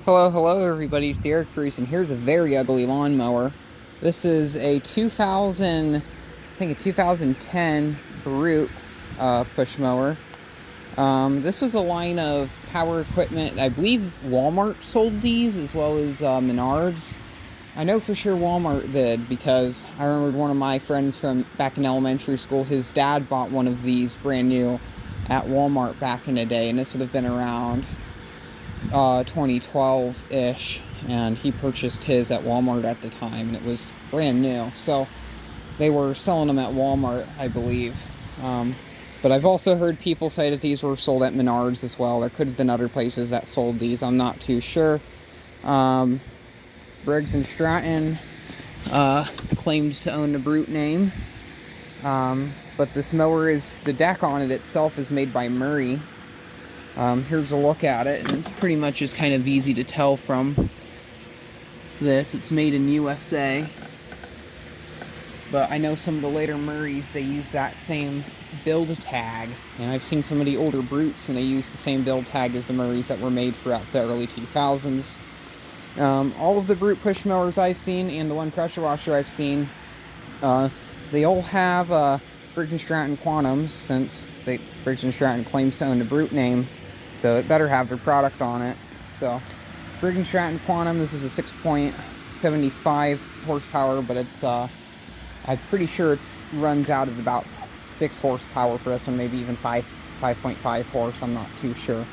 Hello everybody, it's the Eric Crease, and here's a very ugly lawnmower. This is a 2010 Brute push mower. This was a line of power equipment. I believe Walmart sold these as well as Menards. I know for sure Walmart did because I remembered one of my friends from back in elementary school, his dad bought one of these brand new at Walmart back in the day, and this would have been around 2012-ish, and he purchased his at Walmart at the time, and it was brand new, so they were selling them at Walmart, I believe. But I've also heard people say that these were sold at Menards as well. There could have been other places that sold these, I'm not too sure. Briggs Stratton claimed to own the Brute name, but this mower the deck on it itself is made by Murray. Here's a look at it, and it's pretty much just kind of easy to tell from this. It's made in USA, but I know some of the later Murrays, they use that same build tag, and I've seen some of the older Brutes, and they use the same build tag as the Murrays that were made throughout the early 2000s. All of the Brute push mowers I've seen, and the one pressure washer I've seen, they all have Briggs Stratton Quantums, since Briggs Stratton claims to own the Brute name. So it better have their product on it. So Briggs Stratton Quantum, this is a 6.75 horsepower, but it's I'm pretty sure it runs out at about 6 horsepower for this one, maybe even 5.5 horse. I'm not too sure.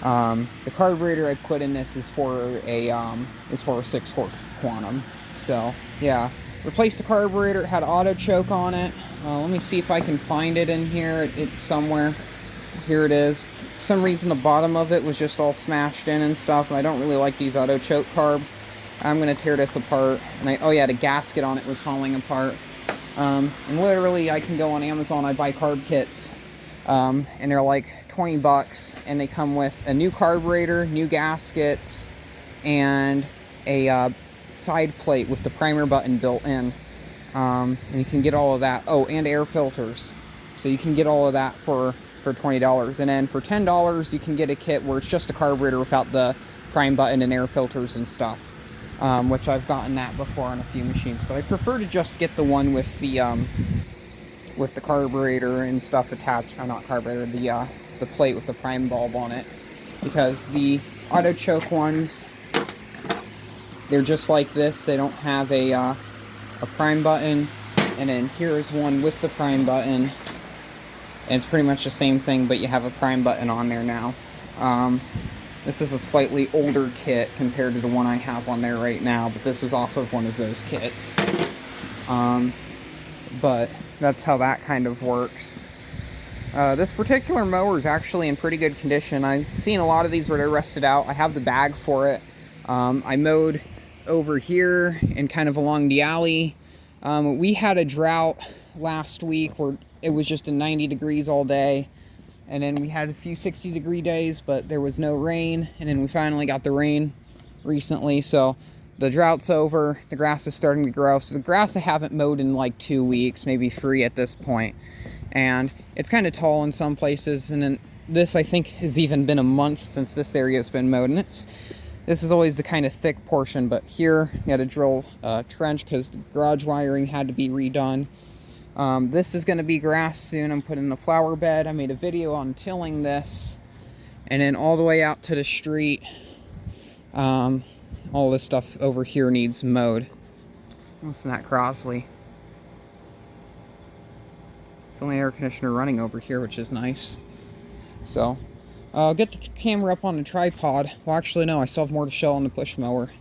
The carburetor I put in this is for a 6 horse Quantum. So yeah, replaced the carburetor. It had auto choke on it. Let me see if I can find it in here. It's somewhere. Here it is. For some reason the bottom of it was just all smashed in and stuff, and I don't really like these auto choke carbs. I'm gonna tear this apart. And oh yeah, the gasket on it was falling apart. And literally I can go on Amazon, I buy carb kits, and they're like 20 bucks, and they come with a new carburetor, new gaskets, and a side plate with the primer button built in. And you can get all of that. Oh, and air filters. So you can get all of that for $20. And then for $10 you can get a kit where it's just a carburetor without the prime button and air filters and stuff, which I've gotten that before on a few machines, but I prefer to just get the one with the carburetor and stuff attached. Not carburetor, the plate with the prime bulb on it, because the auto choke ones, they're just like this. They don't have a prime button. And then here's one with the prime button, and it's pretty much the same thing, but you have a prime button on there now. This is a slightly older kit compared to the one I have on there right now, but this was off of one of those kits. But that's how that kind of works. This particular mower is actually in pretty good condition. I've seen a lot of these where they're rusted out. I have the bag for it. I mowed over here and kind of along the alley. We had a drought last week where it was just in 90 degrees all day, and then we had a few 60-degree days, but there was no rain, and then we finally got the rain recently, so the drought's over. The grass is starting to grow. So the grass I haven't mowed in like 2 weeks, maybe 3 at this point, and it's kind of tall in some places. And then this, I think, has even been a month since this area has been mowed, and this is always the kind of thick portion, but here you had to drill a trench because the garage wiring had to be redone. This is going to be grass soon. I'm putting in a flower bed. I made a video on tilling this, and then all the way out to the street, all this stuff over here needs mowed. What's that, Crosley? It's only air conditioner running over here, which is nice. So I'll get the camera up on the tripod. Well, actually, no, I still have more to show on the push mower.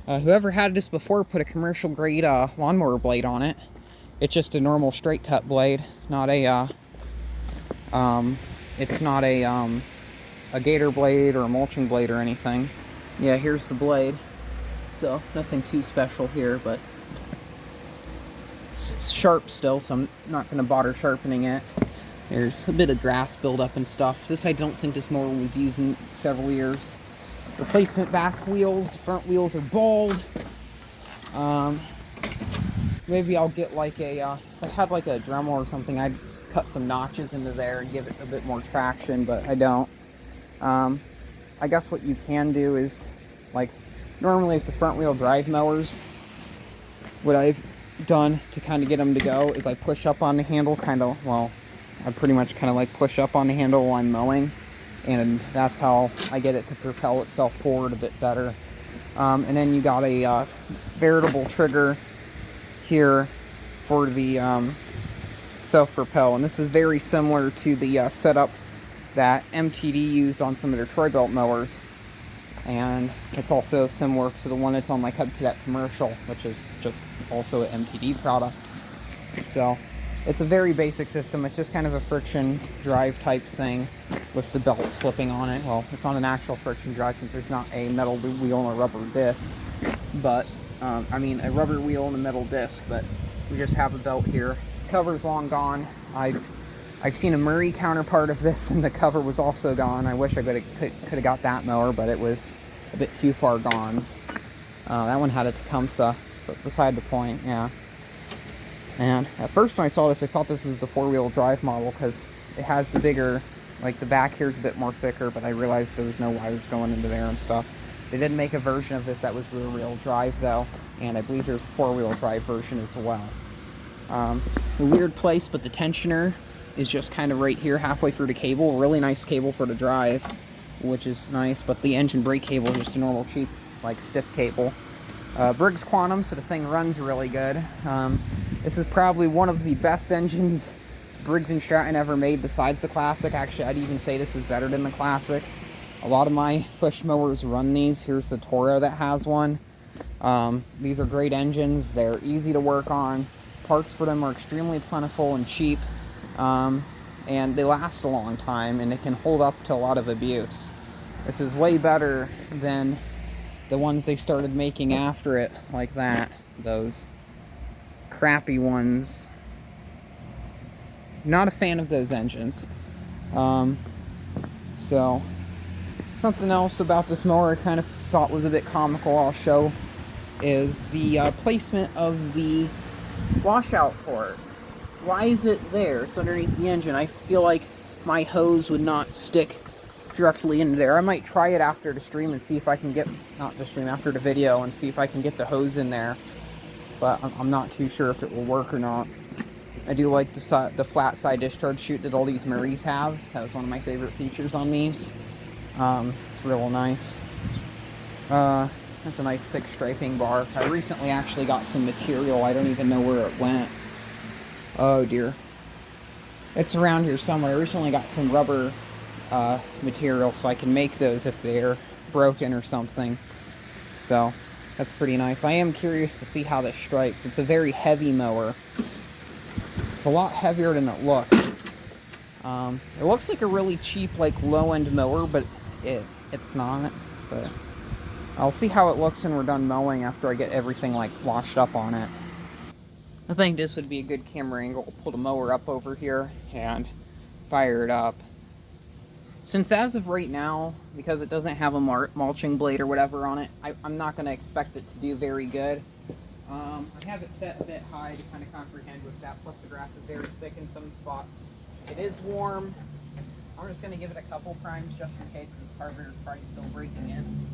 Whoever had this before put a commercial grade lawnmower blade on it. It's just a normal straight cut blade, not a it's not a gator blade or a mulching blade or anything. Yeah, here's the blade. So nothing too special here, but it's sharp still, so I'm not going to bother sharpening it. There's a bit of grass buildup and stuff. This, I don't think this mower was used in several years. Replacement back wheels. The front wheels are bald. Maybe I'll get like if I had like a Dremel or something, I'd cut some notches into there and give it a bit more traction, but I don't. I guess what you can do is Like, normally with the front wheel drive mowers, what I've done to kind of get them to go is I push up on the handle, I pretty much kind of like push up on the handle while I'm mowing, and that's how I get it to propel itself forward a bit better. And then you got a veritable trigger here for the self-propel, and this is very similar to the setup that MTD used on some of their Troy Belt mowers, and it's also similar to the one that's on my Cub Cadet commercial, which is just also an MTD product. So it's a very basic system. It's just kind of a friction drive type thing with the belt slipping on it. Well, it's not an actual friction drive since there's not a metal wheel and a rubber disc, but I mean a rubber wheel and a metal disc, but we just have a belt here. Cover's long gone. I've seen a Murray counterpart of this, and the cover was also gone. I wish I could have got that mower, but it was a bit too far gone. That one had a Tecumseh, but beside the point, yeah. And at first when I saw this, I thought this is the four-wheel drive model because it has the bigger, like the back here's a bit more thicker, but I realized there was no wires going into there and stuff. They did make a version of this that was rear-wheel drive though, and I believe there's a four-wheel drive version as well. A weird place, but the tensioner is just kind of right here halfway through the cable. Really nice cable for the drive, which is nice, but the engine brake cable is just a normal cheap, like stiff cable. Briggs Quantum, so the thing runs really good. This is probably one of the best engines Briggs and Stratton ever made besides the Classic. Actually, I'd even say this is better than the Classic. A lot of my push mowers run these. Here's the Toro that has one. These are great engines. They're easy to work on. Parts for them are extremely plentiful and cheap. And they last a long time, and it can hold up to a lot of abuse. This is way better than the ones they started making after it, like that. Those crappy ones. Not a fan of those engines. So something else about this mower I kind of thought was a bit comical I'll show is the placement of the washout port. Why is it there? It's underneath the engine. I feel like my hose would not stick directly into there. I might try it after the stream and see if I can get, not the stream, after the video, and see if I can get the hose in there. But I'm not too sure if it will work or not. I do like the flat side discharge chute that all these Murrays have. That was one of my favorite features on these. It's real nice. That's a nice thick striping bar. I recently actually got some material. I don't even know where it went. Oh dear. It's around here somewhere. I recently got some rubber material so I can make those if they're broken or something. So that's pretty nice. I am curious to see how this stripes. It's a very heavy mower. It's a lot heavier than it looks. It looks like a really cheap, like low-end mower, but it's not. But I'll see how it looks when we're done mowing after I get everything like washed up on it. I think this would be a good camera angle. We'll pull the mower up over here and fire it up. Since as of right now, because it doesn't have a mulching blade or whatever on it, I'm not going to expect it to do very good. I have it set a bit high to kind of comprehend with that, plus the grass is very thick in some spots. It is warm. I'm just going to give it a couple primes just in case this carburetor is probably still breaking in.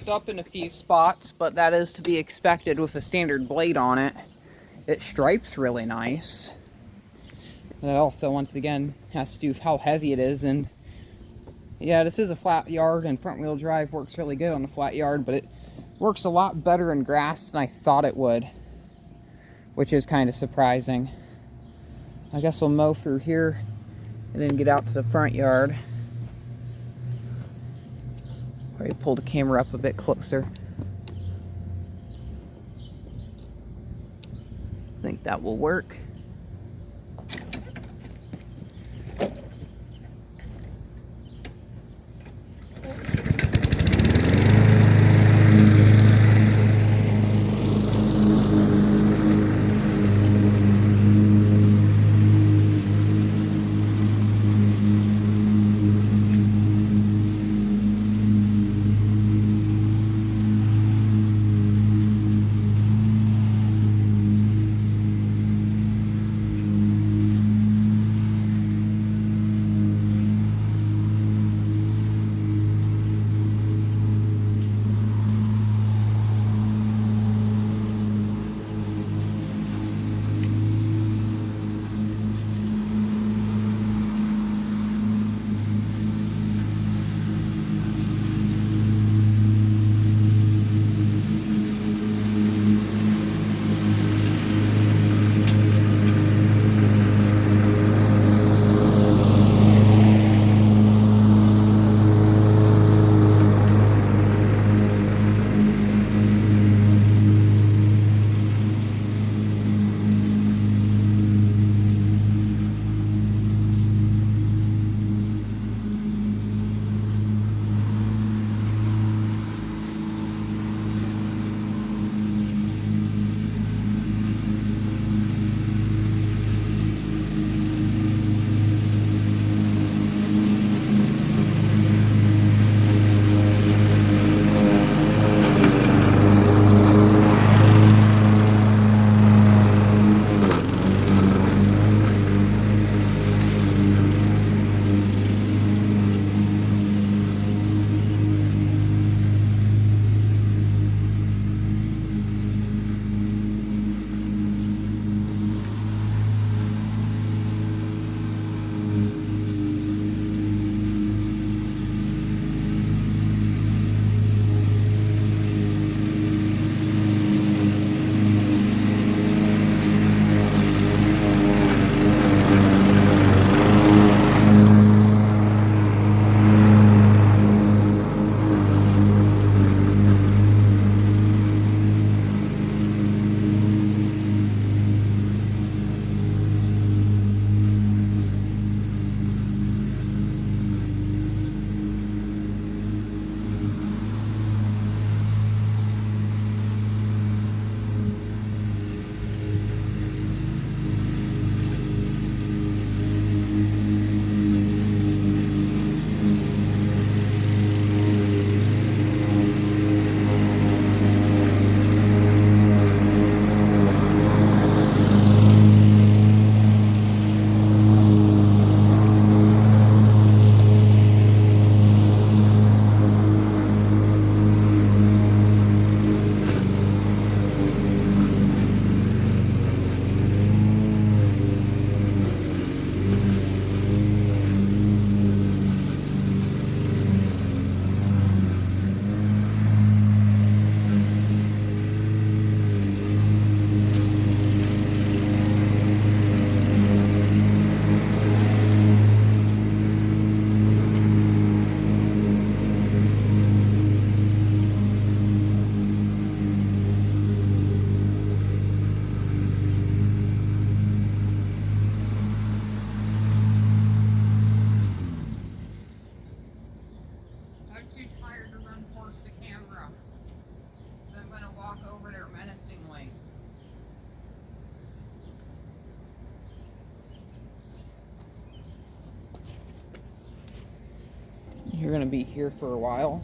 scuffed up in a few spots, but that is to be expected with a standard blade on it. It stripes really nice. That also, once again, has to do with how heavy it is. And yeah, this is a flat yard, and front-wheel drive works really good on a flat yard, but it works a lot better in grass than I thought it would, which is kind of surprising. I guess we'll mow through here and then get out to the front yard. Probably pull the camera up a bit closer. I think that will work. You're going to be here for a while.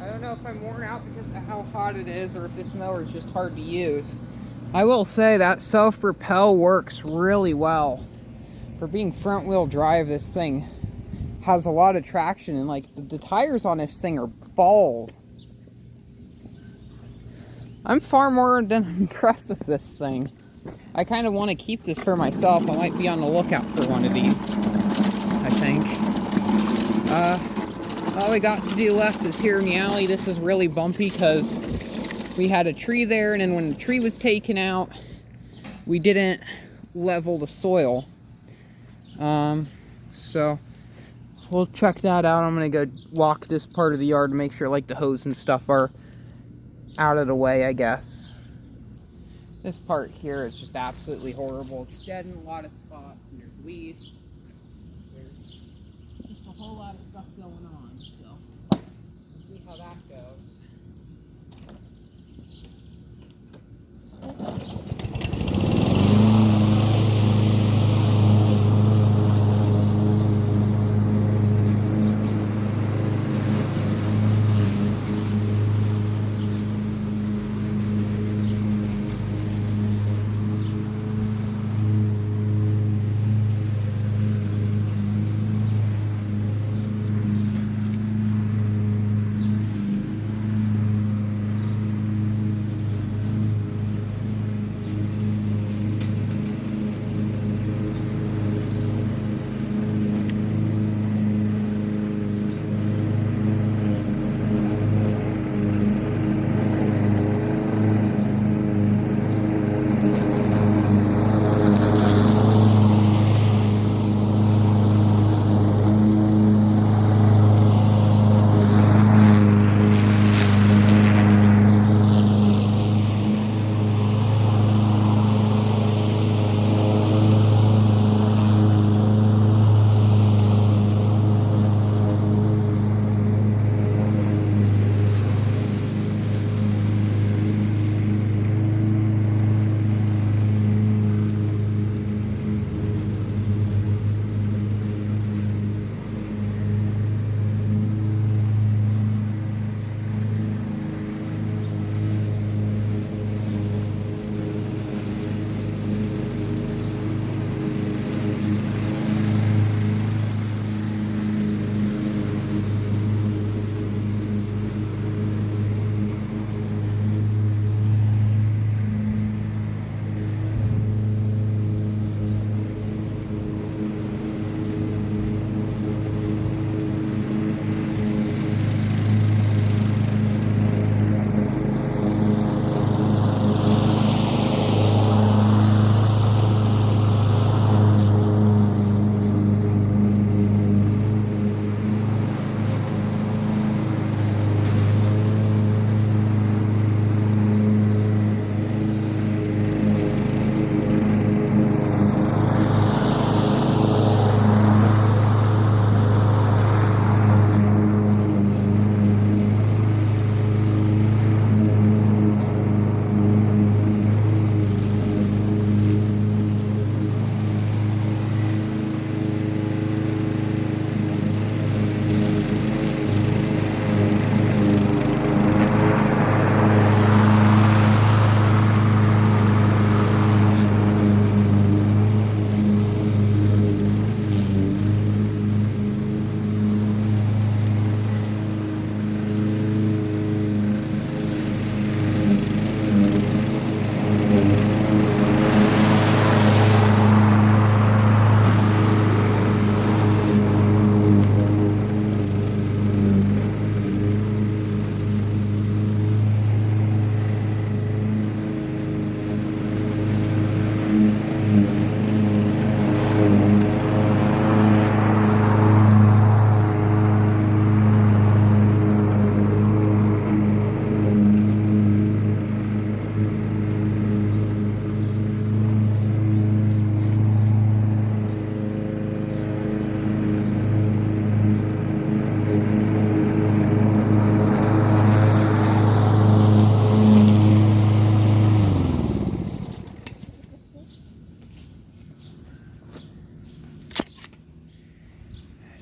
I don't know if I'm worn out because of how hot it is or if this mower is just hard to use. I will say that self-propel works really well. For being front-wheel drive, this thing has a lot of traction, and like the tires on this thing are bald. I'm far more than impressed with this thing. I kind of want to keep this for myself. I might be on the lookout for one of these, I think. All we got to do left is here in the alley. This is really bumpy because we had a tree there, and then when the tree was taken out, we didn't level the soil. So we'll check that out. I'm gonna go walk this part of the yard to make sure like the hose and stuff are out of the way, I guess. This part here is just absolutely horrible. It's dead in a lot of spots, and there's weeds. There's just a whole lot of stuff going on, so we'll see how that goes.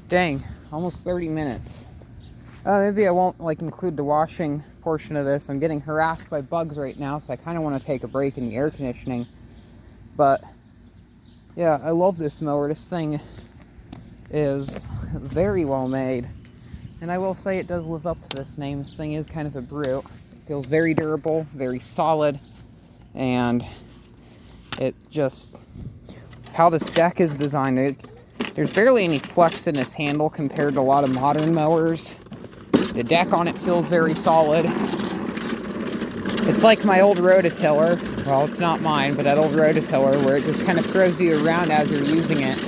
Dang, almost 30 minutes. Maybe I won't like include the washing portion of this. I'm getting harassed by bugs right now, so I kind of want to take a break in the air conditioning. But yeah, I love this mower. This thing is very well made, and I will say it does live up to this name. This thing is kind of a brute. It feels very durable, very solid, and it just, how this deck is designed, there's barely any flex in this handle compared to a lot of modern mowers. The deck on it feels very solid. It's like my old rototiller. Well, it's not mine, but that old rototiller where it just kind of throws you around as you're using it.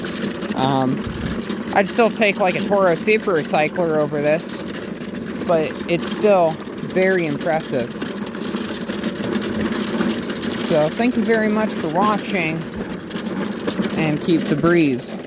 I'd still take like a Toro Super Recycler over this, but it's still very impressive. So thank you very much for watching, and keep the breeze.